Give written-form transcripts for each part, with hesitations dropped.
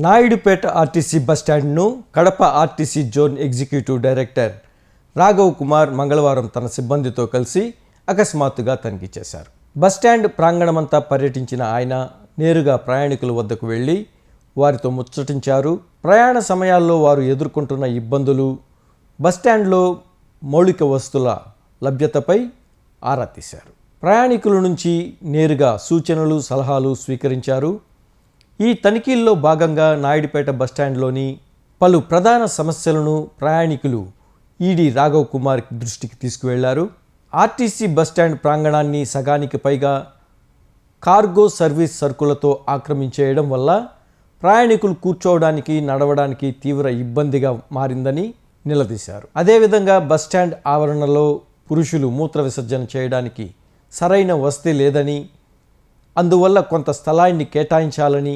Naidupeta RTC బస్టాండ్ను Kadapa RTC zone executive director Raghav Kumar మంగళవారం తన సిబ్బందితో కలిసి అకస్మాత్తుగా తనిఖీ చేశారు. బస్టాండ్ ప్రాంగణమంతా పర్యటించిన ఆయన నేరుగా ప్రయాణికుల వద్దకు వెళ్లి వారితో ముచ్చటించారు. ప్రయాణ సమయాల్లో వారు ఎదుర్కొంటున్న ఇబ్బందులు, బస్టాండ్లో మౌలిక వస్తువుల లభ్యతపై ఆరా తీశారు. ప్రయాణికుల నుంచి నేరుగా సూచనలు, సలహాలు స్వీకరించారు. ఈ తనిఖీల్లో భాగంగా నాయుడుపేట బస్టాండ్లోని పలు ప్రధాన సమస్యలను ప్రయాణికులు ఈడీ రాఘవ్ కుమార్ దృష్టికి తీసుకువెళ్లారు. ఆర్టీసీ బస్టాండ్ ప్రాంగణాన్ని సగానికి పైగా కార్గో సర్వీస్ సరుకులతో ఆక్రమించేయడం వల్ల ప్రయాణికులు కూర్చోవడానికి, నడవడానికి తీవ్ర ఇబ్బందిగా మారిందని నిలదీశారు. అదేవిధంగా బస్టాండ్ ఆవరణలో పురుషులు మూత్ర విసర్జన చేయడానికి సరైన వసతి లేదని, అందువల్ల కొంత స్థలాన్ని కేటాయించాలని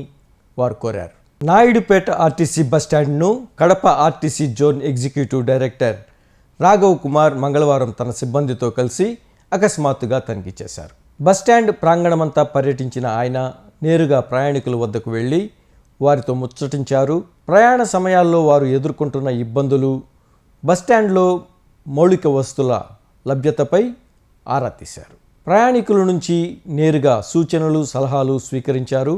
వారు కోరారు. నాయుడుపేట ఆర్టీసీ బస్టాండ్ను Kadapa RTC zone executive director Raghav Kumar మంగళవారం తన సిబ్బందితో కలిసి అకస్మాత్తుగా తనిఖీ చేశారు. బస్టాండ్ ప్రాంగణమంతా పర్యటించిన ఆయన నేరుగా ప్రయాణికుల వద్దకు వెళ్లి వారితో ముచ్చటించారు. ప్రయాణ సమయాల్లో వారు ఎదుర్కొంటున్న ఇబ్బందులు, బస్టాండ్లో మౌలిక వస్తువుల లభ్యతపై ఆరా తీశారు. ప్రయాణికుల నుంచి నేరుగా సూచనలు, సలహాలు స్వీకరించారు.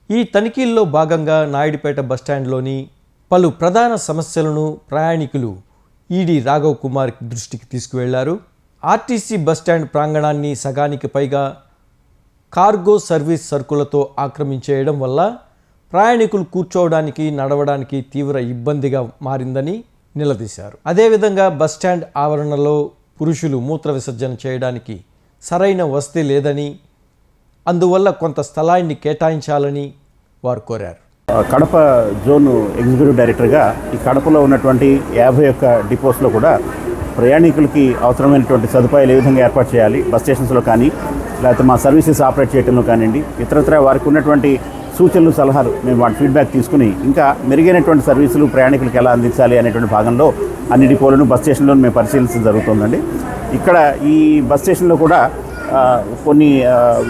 ఈ తనిఖీల్లో భాగంగా నాయుడుపేట బస్టాండ్లోని పలు ప్రధాన సమస్యలను ప్రయాణికులు ఈడీ రాఘవ్ కుమార్ దృష్టికి తీసుకువెళ్లారు. ఆర్టీసీ బస్టాండ్ ప్రాంగణాన్ని సగానికి పైగా కార్గో సర్వీస్ సరుకులతో ఆక్రమించేయడం వల్ల ప్రయాణికులు కూర్చోవడానికి, నడవడానికి తీవ్ర ఇబ్బందిగా మారిందని నిలదీశారు. అదేవిధంగా బస్టాండ్ ఆవరణలో పురుషులు మూత్ర విసర్జన చేయడానికి సరైన వసతి లేదని, అందువల్ల కొంత స్థలాన్ని కేటాయించాలని వారు కోరారు. కడప జోన్ ఎగ్జిక్యూటివ్ డైరెక్టర్గా ఈ కడపలో ఉన్నటువంటి 51 డిపోస్లో కూడా ప్రయాణికులకి అవసరమైనటువంటి సదుపాయాలు ఏ విధంగా ఏర్పాటు చేయాలి, బస్ స్టేషన్స్లో కానీ లేకపోతే మా సర్వీసెస్ ఆపరేట్ చేయడంలో కానివ్వండి, ఇతరత్ర వారికి ఉన్నటువంటి సూచనలు, సలహాలు మేము వాటి ఫీడ్బ్యాక్ తీసుకుని ఇంకా మెరుగైనటువంటి సర్వీసులు ప్రయాణికులకు ఎలా అందించాలి అనేటువంటి భాగంలో అన్ని డిపోలను, బస్ స్టేషన్లను మేము పరిశీలించడం జరుగుతుందండి. ఇక్కడ ఈ బస్ స్టేషన్లో కూడా కొన్ని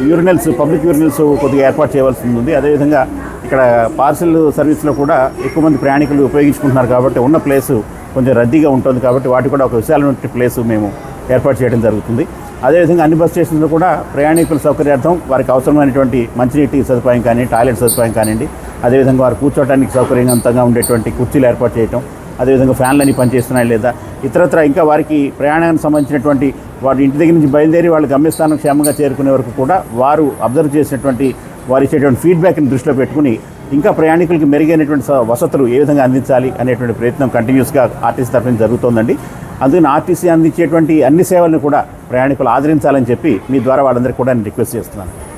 యూరినల్స్, పబ్లిక్ యూరినల్స్ కొద్దిగా ఏర్పాటు చేయవలసి ఉంది. అదేవిధంగా ఇక్కడ పార్సిల్ సర్వీస్లో కూడా ఎక్కువ మంది ప్రయాణికులు ఉపయోగించుకుంటున్నారు కాబట్టి ఉన్న ప్లేసు కొంచెం రద్దీగా ఉంటుంది కాబట్టి వాటి కూడా ఒక విశాలమైన ప్లేసు మేము ఏర్పాటు చేయడం జరుగుతుంది. అదేవిధంగా అన్ని బస్ స్టేషన్లో కూడా ప్రయాణికుల సౌకర్యార్థం వారికి అవసరమైనటువంటి మంచినీటి సదుపాయం కానీ, టాయిలెట్ సదుపాయం కానివ్వండి, అదేవిధంగా వారు కూర్చోవడానికి సౌకర్యవంతంగా ఉండేటువంటి కుర్చీలు ఏర్పాటు చేయడం, అదేవిధంగా ఫ్యాన్లన్నీ పనిచేస్తున్నాయి లేదా ఇతరత్ర ఇంకా వారికి ప్రయాణానికి సంబంధించినటువంటి వారి ఇంటి దగ్గర నుంచి బయలుదేరి వాళ్ళ గమ్యస్థానం క్షేమంగా చేరుకునే వరకు కూడా వారు అబ్జర్వ్ చేసినటువంటి వారు ఇచ్చేటువంటి ఫీడ్బ్యాక్ని దృష్టిలో పెట్టుకుని ఇంకా ప్రయాణికులకి మెరుగైనటువంటి వసతులు ఏ విధంగా అందించాలి అనేటువంటి ప్రయత్నం కంటిన్యూస్గా ఆర్టీసీ తరఫున జరుగుతోందండి. అందుకని ఆర్టీసీ అందించేటువంటి అన్ని సేవలను కూడా ప్రయాణికులు ఆదరించాలని చెప్పి మీ ద్వారా వాళ్ళందరికీ కూడా నేను రిక్వెస్ట్ చేస్తున్నాను.